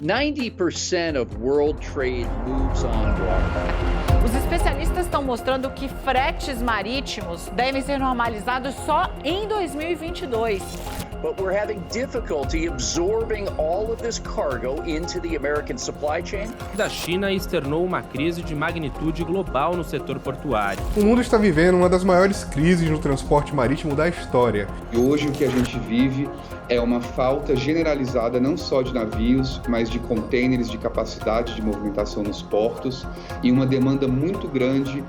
90% of world trade moves on water. Os especialistas estão mostrando que fretes marítimos devem ser normalizados só em 2022. But we're having difficulty absorbing all of this cargo into the American supply chain. A China externou uma crise de magnitude global no setor portuário. O mundo está vivendo uma das maiores crises no transporte marítimo da história. E hoje o que a gente vive é uma falta generalizada não só de navios, mas de contêineres de capacidade de movimentação nos portos e uma demanda muito grande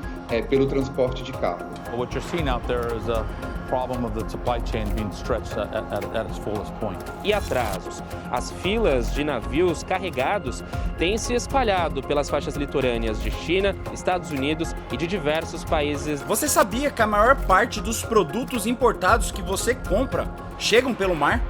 pelo transporte de carga. What you're seeing out there is a problem of the supply chain being stretched at its fullest point. E atrasos. As filas de navios carregados têm se espalhado pelas faixas litorâneas de China, Estados Unidos e de diversos países. Você sabia que a maior parte dos produtos importados que você compra chegam pelo mar?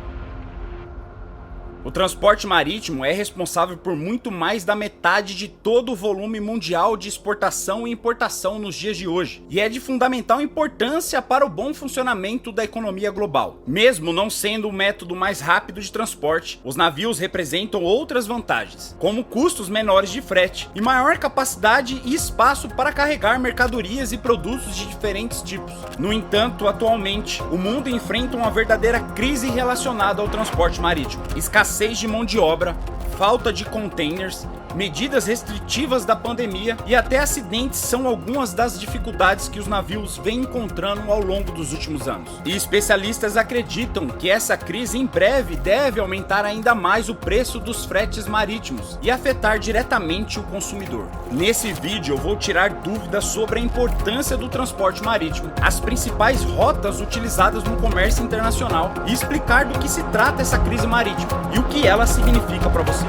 O transporte marítimo é responsável por muito mais da metade de todo o volume mundial de exportação e importação nos dias de hoje, e é de fundamental importância para o bom funcionamento da economia global. Mesmo não sendo o método mais rápido de transporte, os navios representam outras vantagens, como custos menores de frete e maior capacidade e espaço para carregar mercadorias e produtos de diferentes tipos. No entanto, atualmente, o mundo enfrenta uma verdadeira crise relacionada ao transporte marítimo. Escassez de mão de obra, falta de containers, medidas restritivas da pandemia e até acidentes são algumas das dificuldades que os navios vêm encontrando ao longo dos últimos anos. E especialistas acreditam que essa crise em breve deve aumentar ainda mais o preço dos fretes marítimos e afetar diretamente o consumidor. Nesse vídeo eu vou tirar dúvidas sobre a importância do transporte marítimo, as principais rotas utilizadas no comércio internacional e explicar do que se trata essa crise marítima e o que ela significa para você.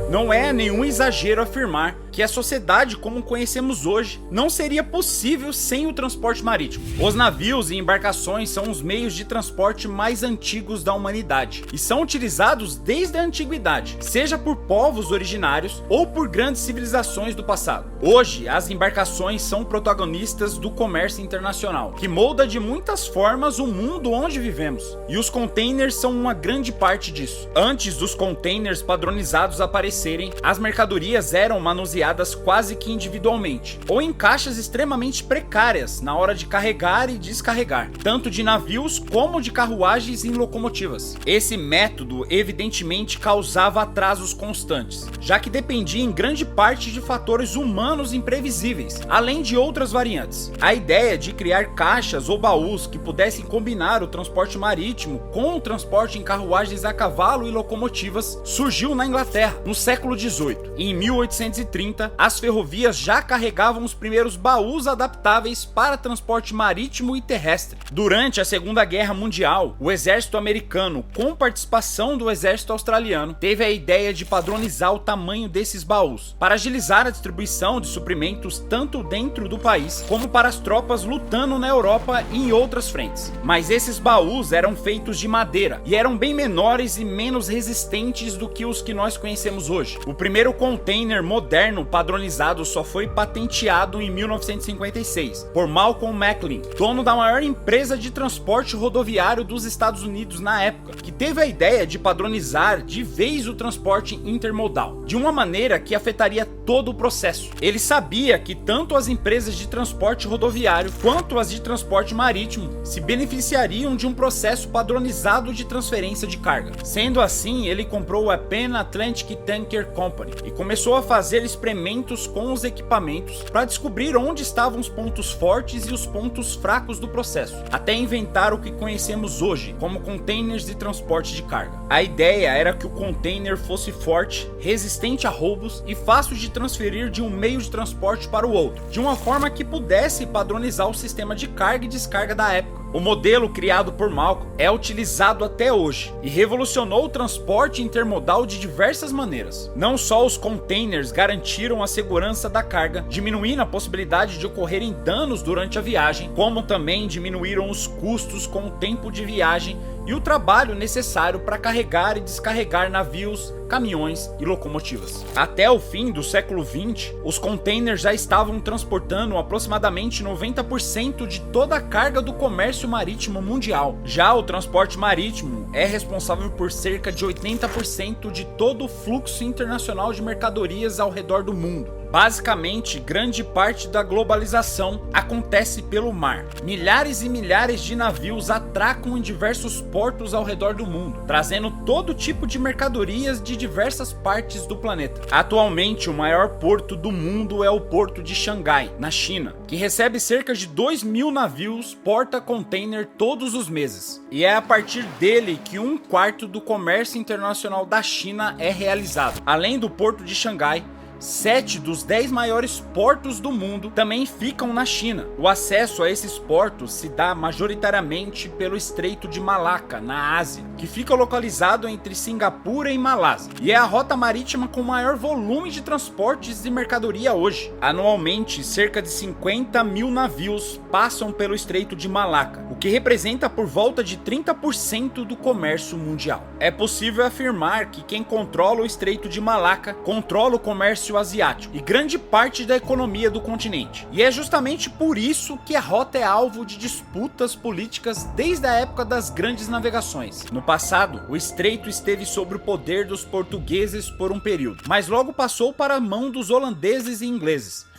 Não é nenhum exagero afirmar que a sociedade como conhecemos hoje não seria possível sem o transporte marítimo. Os navios e embarcações são os meios de transporte mais antigos da humanidade e são utilizados desde a antiguidade, seja por povos originários ou por grandes civilizações do passado. Hoje, as embarcações são protagonistas do comércio internacional, que molda de muitas formas o mundo onde vivemos, e os containers são uma grande parte disso. Antes dos containers padronizados aparecerem, as mercadorias eram manuseadas quase que individualmente, ou em caixas extremamente precárias na hora de carregar e descarregar, tanto de navios como de carruagens em locomotivas. Esse método evidentemente causava atrasos constantes, já que dependia em grande parte de fatores humanos imprevisíveis, além de outras variantes. A ideia de criar caixas ou baús que pudessem combinar o transporte marítimo com o transporte em carruagens a cavalo e locomotivas surgiu na Inglaterra, no século XVIII. Em 1830, as ferrovias já carregavam os primeiros baús adaptáveis para transporte marítimo e terrestre. Durante a Segunda Guerra Mundial, o exército americano, com participação do exército australiano, teve a ideia de padronizar o tamanho desses baús, para agilizar a distribuição de suprimentos tanto dentro do país, como para as tropas lutando na Europa e em outras frentes. Mas esses baús eram feitos de madeira, e eram bem menores e menos resistentes do que os que nós conhecemos hoje. O primeiro container moderno padronizado só foi patenteado em 1956 por Malcolm McLean, dono da maior empresa de transporte rodoviário dos Estados Unidos na época, que teve a ideia de padronizar de vez o transporte intermodal, de uma maneira que afetaria todo o processo. Ele sabia que tanto as empresas de transporte rodoviário quanto as de transporte marítimo se beneficiariam de um processo padronizado de transferência de carga. Sendo assim, ele comprou a Pan Atlantic Tanker Company e começou a fazer experimentos com os equipamentos para descobrir onde estavam os pontos fortes e os pontos fracos do processo, até inventar o que conhecemos hoje como containers de transporte de carga. A ideia era que o container fosse forte, resistente a roubos e fácil de transferir de um meio de transporte para o outro, de uma forma que pudesse padronizar o sistema de carga e descarga da época. O modelo criado por Malcolm é utilizado até hoje e revolucionou o transporte intermodal de diversas maneiras. Não só os containers garantiram a segurança da carga, diminuindo a possibilidade de ocorrerem danos durante a viagem, como também diminuíram os custos com o tempo de viagem e o trabalho necessário para carregar e descarregar navios, caminhões e locomotivas. Até o fim do século XX, os containers já estavam transportando aproximadamente 90% de toda a carga do comércio marítimo mundial. Já o transporte marítimo é responsável por cerca de 80% de todo o fluxo internacional de mercadorias ao redor do mundo. Basicamente, grande parte da globalização acontece pelo mar. Milhares e milhares de navios atracam em diversos portos ao redor do mundo, trazendo todo tipo de mercadorias de diversas partes do planeta. Atualmente, o maior porto do mundo é o porto de Xangai, na China, que recebe cerca de 2.000 navios porta-container todos os meses. E é a partir dele que 1/4 do comércio internacional da China é realizado. Além do porto de Xangai, 7 dos 10 maiores portos do mundo também ficam na China. O acesso a esses portos se dá majoritariamente pelo Estreito de Malaca, na Ásia, que fica localizado entre Singapura e Malásia, e é a rota marítima com maior volume de transportes de mercadoria hoje. Anualmente, cerca de 50.000 navios passam pelo Estreito de Malaca, o que representa por volta de 30% do comércio mundial. É possível afirmar que quem controla o Estreito de Malaca controla o comércio asiático e grande parte da economia do continente. E é justamente por isso que a rota é alvo de disputas políticas desde a época das grandes navegações. No passado, o estreito esteve sob o poder dos portugueses por um período, mas logo passou para a mão dos holandeses e ingleses.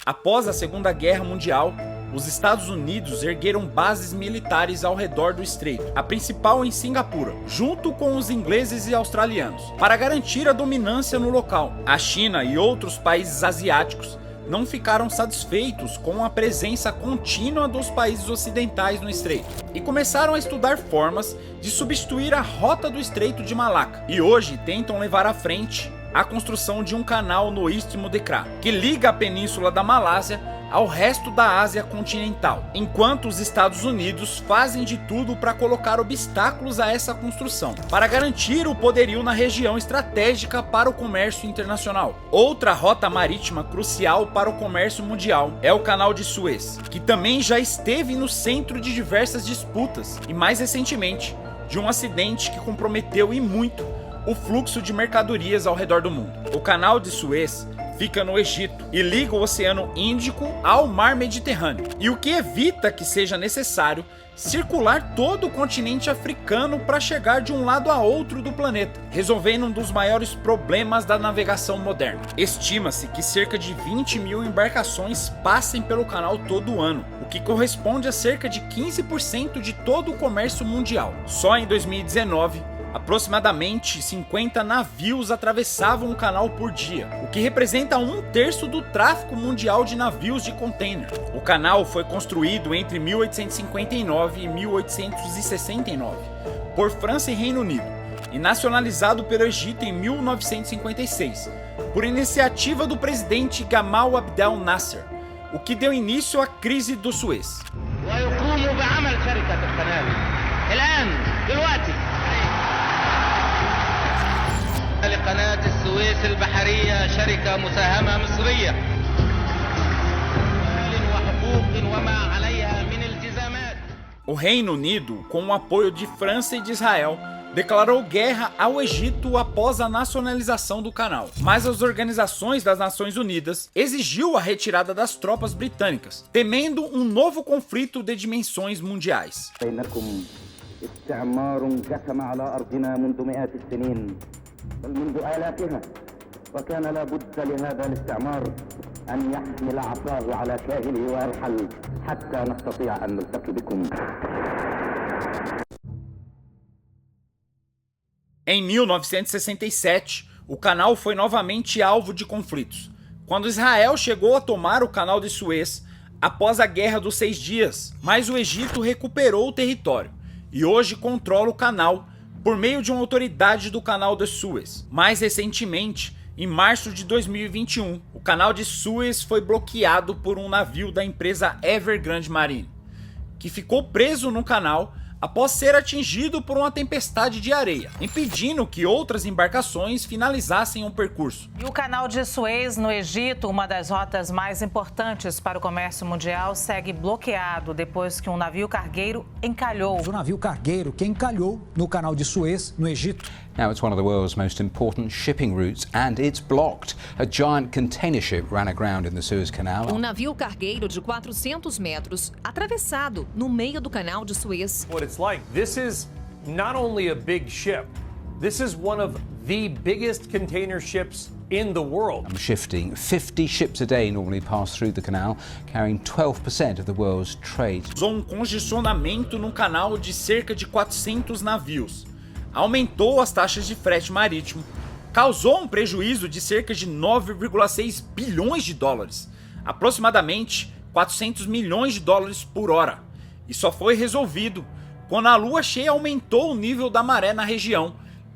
Após a Segunda Guerra Mundial, os Estados Unidos ergueram bases militares ao redor do estreito, a principal em Singapura, junto com os ingleses e australianos, para garantir a dominância no local. A China e outros países asiáticos não ficaram satisfeitos com a presença contínua dos países ocidentais no estreito e começaram a estudar formas de substituir a rota do Estreito de Malaca, e hoje tentam levar à frente a construção de um canal no Istmo de Kra, que liga a península da Malásia ao resto da Ásia continental, enquanto os Estados Unidos fazem de tudo para colocar obstáculos a essa construção, para garantir o poderio na região estratégica para o comércio internacional. Outra rota marítima crucial para o comércio mundial é o Canal de Suez, que também já esteve no centro de diversas disputas e, mais recentemente, de um acidente que comprometeu e muito o fluxo de mercadorias ao redor do mundo. O Canal de Suez fica no Egito e liga o Oceano Índico ao Mar Mediterrâneo, e o que evita que seja necessário circular todo o continente africano para chegar de um lado a outro do planeta, resolvendo um dos maiores problemas da navegação moderna. Estima-se que cerca de 20.000 embarcações passem pelo canal todo ano, o que corresponde a cerca de 15% de todo o comércio mundial. Só em 2019, aproximadamente 50 navios atravessavam o canal por dia, o que representa 1/3 do tráfego mundial de navios de container. O canal foi construído entre 1859 e 1869 por França e Reino Unido e nacionalizado pelo Egito em 1956, por iniciativa do presidente Gamal Abdel Nasser, o que deu início à crise do Suez. لقناة السويس البحرية شركة مساهمة مصرية وحقوق وما عليها من التزامات. O Reino Unido, com o apoio de França e de Israel, declarou guerra ao Egito após a nacionalização do canal, mas as organizações das Nações Unidas exigiu a retirada das tropas britânicas, temendo um novo conflito de dimensões mundiais. بل منذ آلافها وكان لا بد لهذا الاستعمار أن يحمل عصاه على كاهله ويرحل حتى نستطيع أن نلتقي بكم. Em 1967, o canal foi novamente alvo de conflitos, quando Israel chegou a tomar o Canal de Suez após a Guerra dos 6 Dias, mas o Egito recuperou o território e hoje controla o canal por meio de uma autoridade do Canal de Suez. Mais recentemente, em março de 2021, o Canal de Suez foi bloqueado por um navio da empresa Evergrande Marine, que ficou preso no canal após ser atingido por uma tempestade de areia, impedindo que outras embarcações finalizassem o percurso. E o canal de Suez, no Egito, uma das rotas mais importantes para o comércio mundial, segue bloqueado depois que um navio cargueiro encalhou. O navio cargueiro que encalhou no canal de Suez, no Egito. Now it's one of the world's most important shipping routes and it's blocked. A giant container ship ran aground in the Suez Canal. Um navio cargueiro de 400 metros atravessado no meio do canal de Suez. What it's like, this is not only a big ship, this is one of the biggest container ships in the world. Shifting 50 ships a day normally pass through the canal, carrying 12% of the world's trade. Causou um congestionamento no canal de cerca de 400 navios. Aumentou as taxas de frete marítimo, causou um prejuízo de cerca de 9,6 bilhões de dólares, aproximadamente 400 milhões de dólares por hora. E só foi resolvido quando a lua cheia aumentou o nível da maré na região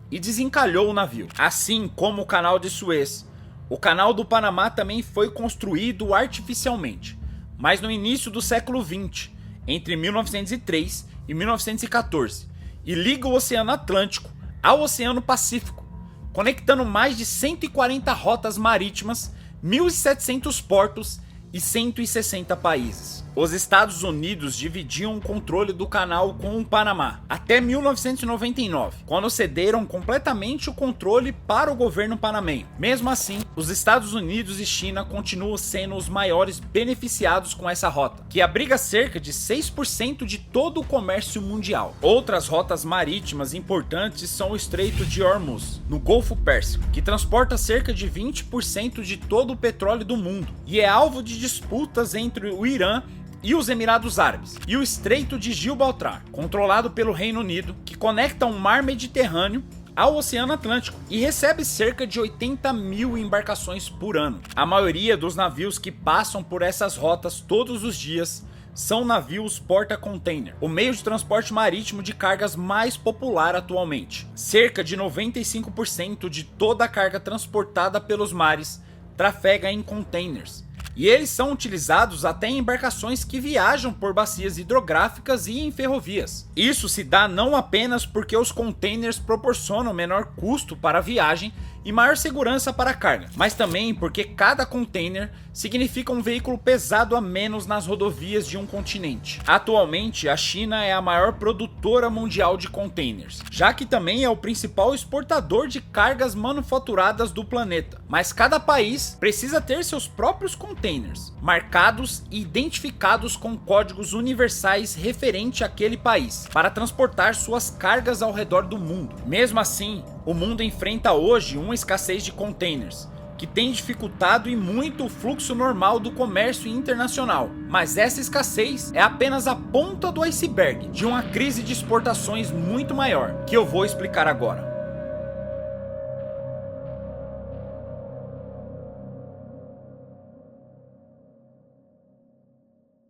e desencalhou o navio. Assim como o canal de Suez, o canal do Panamá também foi construído artificialmente, mas no início do século XX, entre 1903 e 1914, e liga o Oceano Atlântico ao Oceano Pacífico, conectando mais de 140 rotas marítimas, 1.700 portos e 160 países. Os Estados Unidos dividiam o controle do canal com o Panamá até 1999, quando cederam completamente o controle para o governo panamenho. Mesmo assim, os Estados Unidos e China continuam sendo os maiores beneficiados com essa rota, que abriga cerca de 6% de todo o comércio mundial. Outras rotas marítimas importantes são o Estreito de Hormuz, no Golfo Pérsico, que transporta cerca de 20% de todo o petróleo do mundo e é alvo de disputas entre o Irã e os Emirados Árabes, e o Estreito de Gibraltar, controlado pelo Reino Unido, que conecta o Mar Mediterrâneo ao Oceano Atlântico e recebe cerca de 80 mil embarcações por ano. A maioria dos navios que passam por essas rotas todos os dias são navios porta-container, o meio de transporte marítimo de cargas mais popular atualmente. Cerca de 95% de toda a carga transportada pelos mares trafega em containers. E eles são utilizados até em embarcações que viajam por bacias hidrográficas e em ferrovias. Isso se dá não apenas porque os containers proporcionam menor custo para a viagem e maior segurança para a carga, mas também porque cada container significa um veículo pesado a menos nas rodovias de um continente. Atualmente, a China é a maior produtora mundial de containers, já que também é o principal exportador de cargas manufaturadas do planeta. Mas cada país precisa ter seus próprios containers, marcados e identificados com códigos universais referente àquele país, para transportar suas cargas ao redor do mundo. Mesmo assim, o mundo enfrenta hoje uma escassez de containers, que tem dificultado e muito o fluxo normal do comércio internacional. Mas essa escassez é apenas a ponta do iceberg de uma crise de exportações muito maior, que eu vou explicar agora.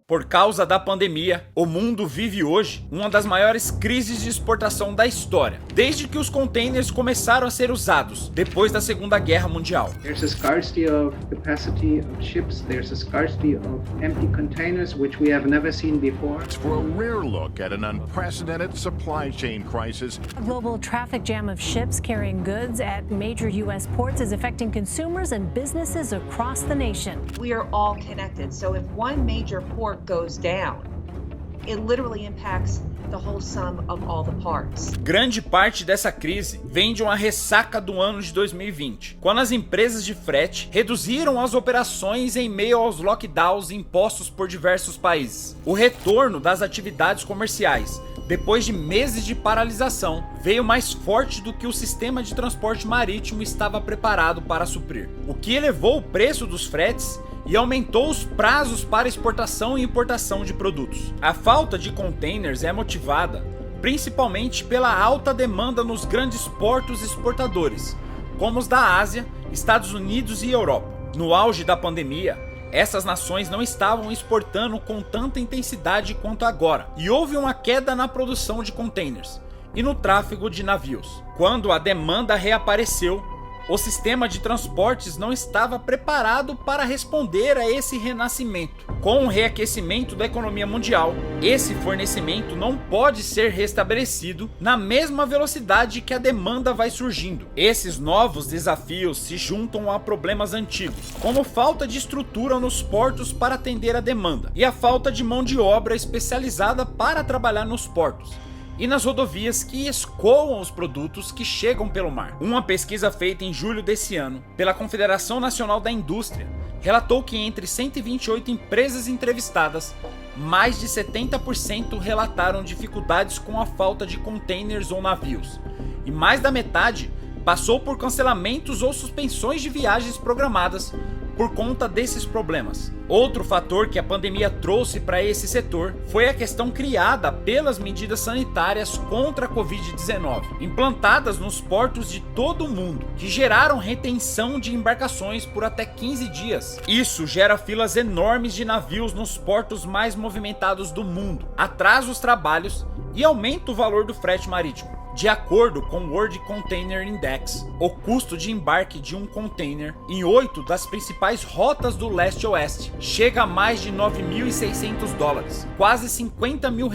Por causa da pandemia, o mundo vive hoje uma das maiores crises de exportação da história, desde que os containers começaram a ser usados depois da Segunda Guerra Mundial. There's a scarcity of capacity of ships, there's a scarcity of empty containers which we have never seen before. For a rare look at an unprecedented supply chain crisis. A global traffic jam of ships carrying goods at major US ports is affecting consumers and businesses across the nation. We are all connected, so if one major port goes down, it literally impacts the whole sum of all the parts. Grande parte dessa crise vem de uma ressaca do ano de 2020, quando as empresas de frete reduziram as operações em meio aos lockdowns impostos por diversos países. O retorno das atividades comerciais, depois de meses de paralisação, veio mais forte do que o sistema de transporte marítimo estava preparado para suprir, o que elevou o preço dos fretes e aumentou os prazos para exportação e importação de produtos. A falta de containers é motivada principalmente pela alta demanda nos grandes portos exportadores, como os da Ásia, Estados Unidos e Europa. No auge da pandemia, essas nações não estavam exportando com tanta intensidade quanto agora, e houve uma queda na produção de containers e no tráfego de navios. Quando a demanda reapareceu, O sistema de transportes não estava preparado para responder a esse renascimento. Com o reaquecimento da economia mundial, esse fornecimento não pode ser restabelecido na mesma velocidade que a demanda vai surgindo. Esses novos desafios se juntam a problemas antigos, como falta de estrutura nos portos para atender a demanda e a falta de mão de obra especializada para trabalhar nos portos e nas rodovias que escoam os produtos que chegam pelo mar. Uma pesquisa feita em julho desse ano pela Confederação Nacional da Indústria relatou que entre 128 empresas entrevistadas, mais de 70% relataram dificuldades com a falta de containers ou navios, e mais da metade passou por cancelamentos ou suspensões de viagens programadas por conta desses problemas. Outro fator que a pandemia trouxe para esse setor foi a questão criada pelas medidas sanitárias contra a Covid-19, implantadas nos portos de todo o mundo, que geraram retenção de embarcações por até 15 dias. Isso gera filas enormes de navios nos portos mais movimentados do mundo, atrasa os trabalhos e aumenta o valor do frete marítimo. De acordo com o World Container Index, o custo de embarque de um container em 8 das principais rotas do leste-oeste chega a mais de $9.600, quase R$50 mil,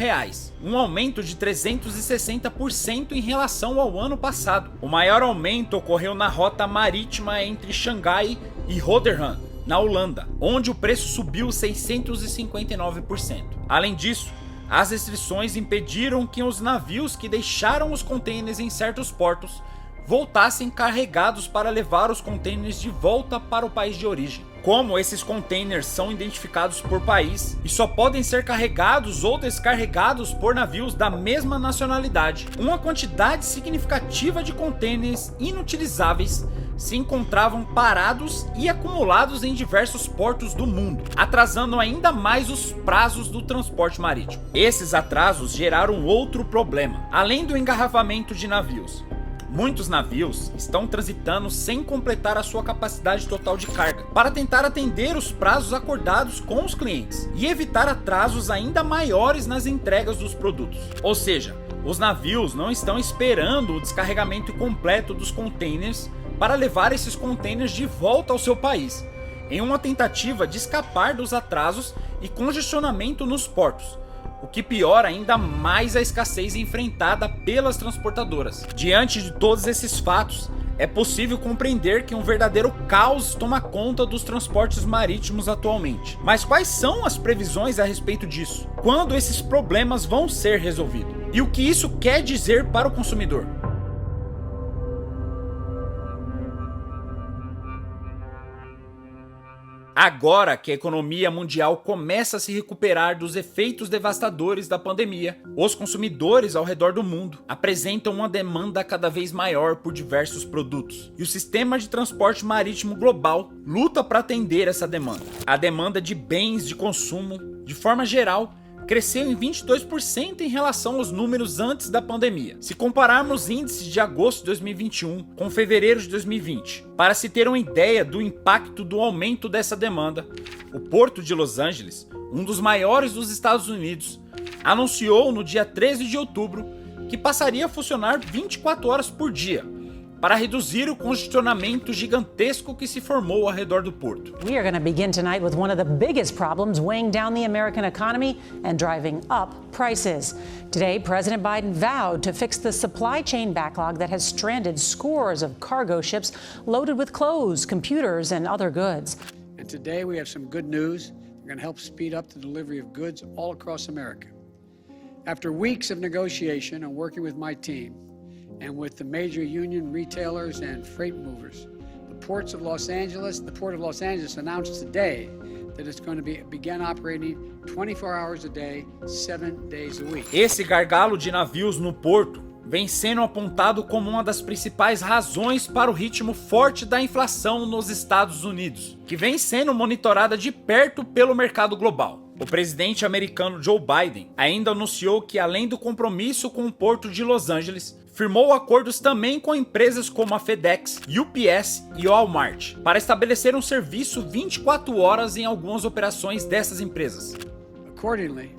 um aumento de 360% em relação ao ano passado. O maior aumento ocorreu na rota marítima entre Xangai e Rotterdam, na Holanda, onde o preço subiu 659%. Além disso, as restrições impediram que os navios que deixaram os contêineres em certos portos voltassem carregados para levar os contêineres de volta para o país de origem. Como esses contêineres são identificados por país e só podem ser carregados ou descarregados por navios da mesma nacionalidade, uma quantidade significativa de contêineres inutilizáveis se encontravam parados e acumulados em diversos portos do mundo, atrasando ainda mais os prazos do transporte marítimo. Esses atrasos geraram outro problema, além do engarrafamento de navios. Muitos navios estão transitando sem completar a sua capacidade total de carga, para tentar atender os prazos acordados com os clientes e evitar atrasos ainda maiores nas entregas dos produtos. Ou seja, os navios não estão esperando o descarregamento completo dos containers para levar esses containers de volta ao seu país, em uma tentativa de escapar dos atrasos e congestionamento nos portos, o que piora ainda mais a escassez enfrentada pelas transportadoras. Diante de todos esses fatos, é possível compreender que um verdadeiro caos toma conta dos transportes marítimos atualmente. Mas quais são as previsões a respeito disso? Quando esses problemas vão ser resolvidos? E o que isso quer dizer para o consumidor? Agora que a economia mundial começa a se recuperar dos efeitos devastadores da pandemia, os consumidores ao redor do mundo apresentam uma demanda cada vez maior por diversos produtos. E o sistema de transporte marítimo global luta para atender essa demanda. A demanda de bens de consumo, de forma geral, cresceu em 22% em relação aos números antes da pandemia. Se compararmos índices de agosto de 2021 com fevereiro de 2020, para se ter uma ideia do impacto do aumento dessa demanda, o Porto de Los Angeles, um dos maiores dos Estados Unidos, anunciou no dia 13 de outubro que passaria a funcionar 24 horas por dia, para reduzir o congestionamento gigantesco que se formou ao redor do porto. We are going to begin tonight with one of the biggest problems weighing down the American economy and driving up prices. Today, President Biden vowed to fix the supply chain backlog that has stranded scores of cargo ships loaded with clothes, computers, and other goods. And today we have some good news. We're going to help speed up the delivery of goods all across America. After weeks of negotiation and working with my team, and with the major union retailers and freight movers, the Port of Los Angeles announced today that it's going to begin operating 24 hours a day, 7 days a week. Esse gargalo de navios no porto vem sendo apontado como uma das principais razões para o ritmo forte da inflação nos Estados Unidos, que vem sendo monitorada de perto pelo mercado global. O presidente americano Joe Biden ainda anunciou que, além do compromisso com o Porto de Los Angeles, firmou acordos também com empresas como a FedEx, UPS e Walmart, para estabelecer um serviço 24 horas em algumas operações dessas empresas. Accordingly,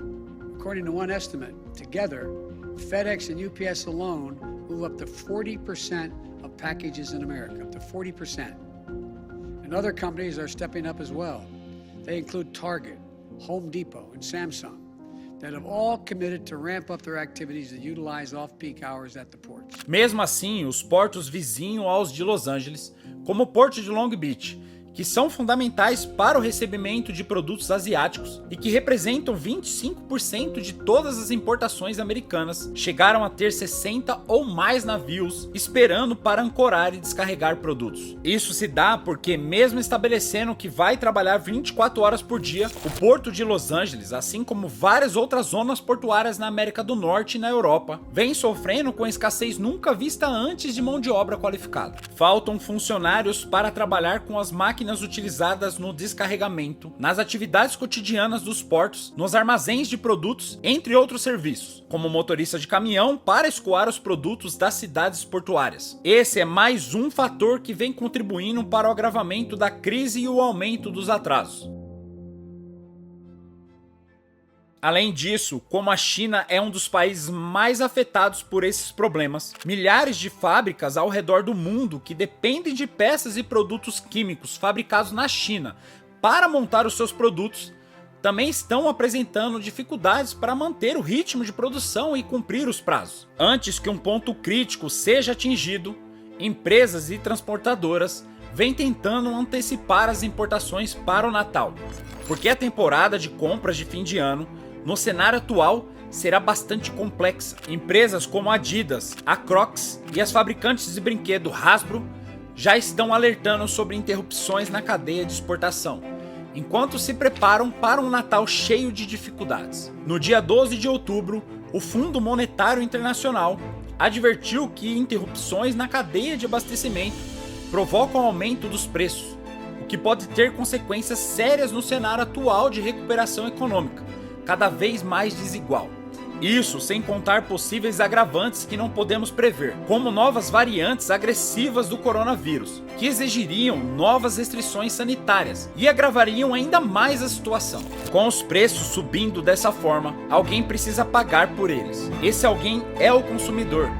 according to one estimate, together, FedEx and UPS alone move up to 40% of packages in America, up to 40%. And other companies are stepping up as well. They include Target, Home Depot, and Samsung, that have all committed to ramp up their activities to utilize off-peak hours at the ports. Mesmo assim, os portos vizinhos aos de Los Angeles, como o Porto de Long Beach, que são fundamentais para o recebimento de produtos asiáticos e que representam 25% de todas as importações americanas, chegaram a ter 60 ou mais navios esperando para ancorar e descarregar produtos. Isso se dá porque, mesmo estabelecendo que vai trabalhar 24 horas por dia, o Porto de Los Angeles, assim como várias outras zonas portuárias na América do Norte e na Europa, vem sofrendo com escassez nunca vista antes de mão de obra qualificada. Faltam funcionários para trabalhar com as máquinas utilizadas no descarregamento, nas atividades cotidianas dos portos, nos armazéns de produtos, entre outros serviços, como motorista de caminhão para escoar os produtos das cidades portuárias. Esse é mais um fator que vem contribuindo para o agravamento da crise e o aumento dos atrasos. Além disso, como a China é um dos países mais afetados por esses problemas, milhares de fábricas ao redor do mundo que dependem de peças e produtos químicos fabricados na China para montar os seus produtos também estão apresentando dificuldades para manter o ritmo de produção e cumprir os prazos. Antes que um ponto crítico seja atingido, empresas e transportadoras vêm tentando antecipar as importações para o Natal, porque a temporada de compras de fim de ano no cenário atual será bastante complexa. Empresas como a Adidas, a Crocs e as fabricantes de brinquedo Hasbro já estão alertando sobre interrupções na cadeia de exportação, enquanto se preparam para um Natal cheio de dificuldades. No dia 12 de outubro, o Fundo Monetário Internacional advertiu que interrupções na cadeia de abastecimento provocam aumento dos preços, o que pode ter consequências sérias no cenário atual de recuperação econômica, cada vez mais desigual. Isso sem contar possíveis agravantes que não podemos prever, como novas variantes agressivas do coronavírus, que exigiriam novas restrições sanitárias e agravariam ainda mais a situação. Com os preços subindo dessa forma, alguém precisa pagar por eles. Esse alguém é o consumidor.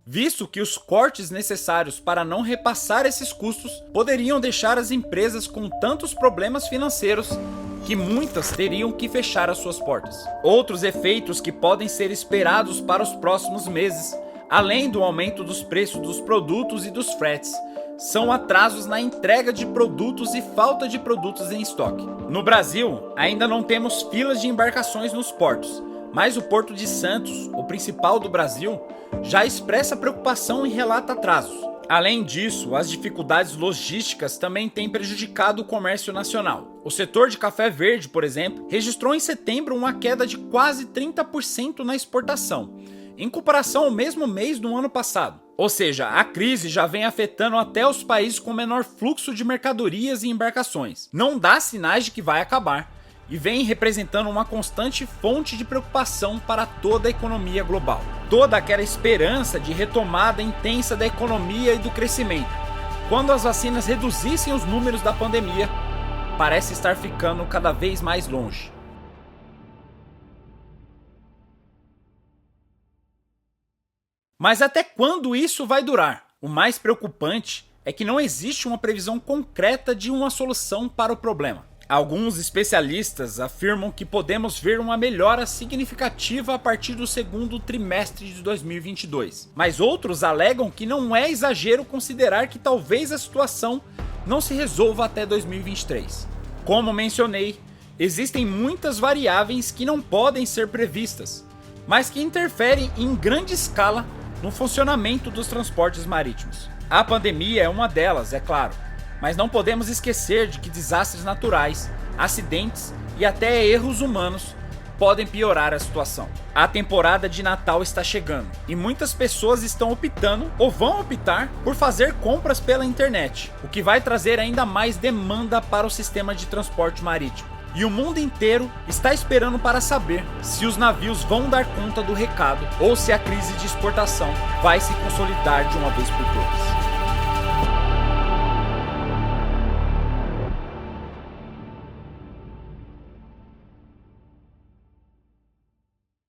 Visto que os cortes necessários para não repassar esses custos poderiam deixar as empresas com tantos problemas financeiros que muitas teriam que fechar as suas portas. Outros efeitos que podem ser esperados para os próximos meses, além do aumento dos preços dos produtos e dos fretes, são atrasos na entrega de produtos e falta de produtos em estoque. No Brasil, ainda não temos filas de embarcações nos portos, mas o Porto de Santos, o principal do Brasil, já expressa preocupação e relata atrasos. Além disso, as dificuldades logísticas também têm prejudicado o comércio nacional. O setor de café verde, por exemplo, registrou em setembro uma queda de quase 30% na exportação, em comparação ao mesmo mês do ano passado. Ou seja, a crise já vem afetando até os países com menor fluxo de mercadorias e embarcações. Não dá sinais de que vai acabar, e vem representando uma constante fonte de preocupação para toda a economia global. Toda aquela esperança de retomada intensa da economia e do crescimento, quando as vacinas reduzissem os números da pandemia, parece estar ficando cada vez mais longe. Mas até quando isso vai durar? O mais preocupante é que não existe uma previsão concreta de uma solução para o problema. Alguns especialistas afirmam que podemos ver uma melhora significativa a partir do segundo trimestre de 2022, mas outros alegam que não é exagero considerar que talvez a situação não se resolva até 2023. Como mencionei, existem muitas variáveis que não podem ser previstas, mas que interferem em grande escala no funcionamento dos transportes marítimos. A pandemia é uma delas, é claro, mas não podemos esquecer de que desastres naturais, acidentes e até erros humanos podem piorar a situação. A temporada de Natal está chegando e muitas pessoas estão optando ou vão optar por fazer compras pela internet, o que vai trazer ainda mais demanda para o sistema de transporte marítimo. E o mundo inteiro está esperando para saber se os navios vão dar conta do recado ou se a crise de exportação vai se consolidar de uma vez por todas.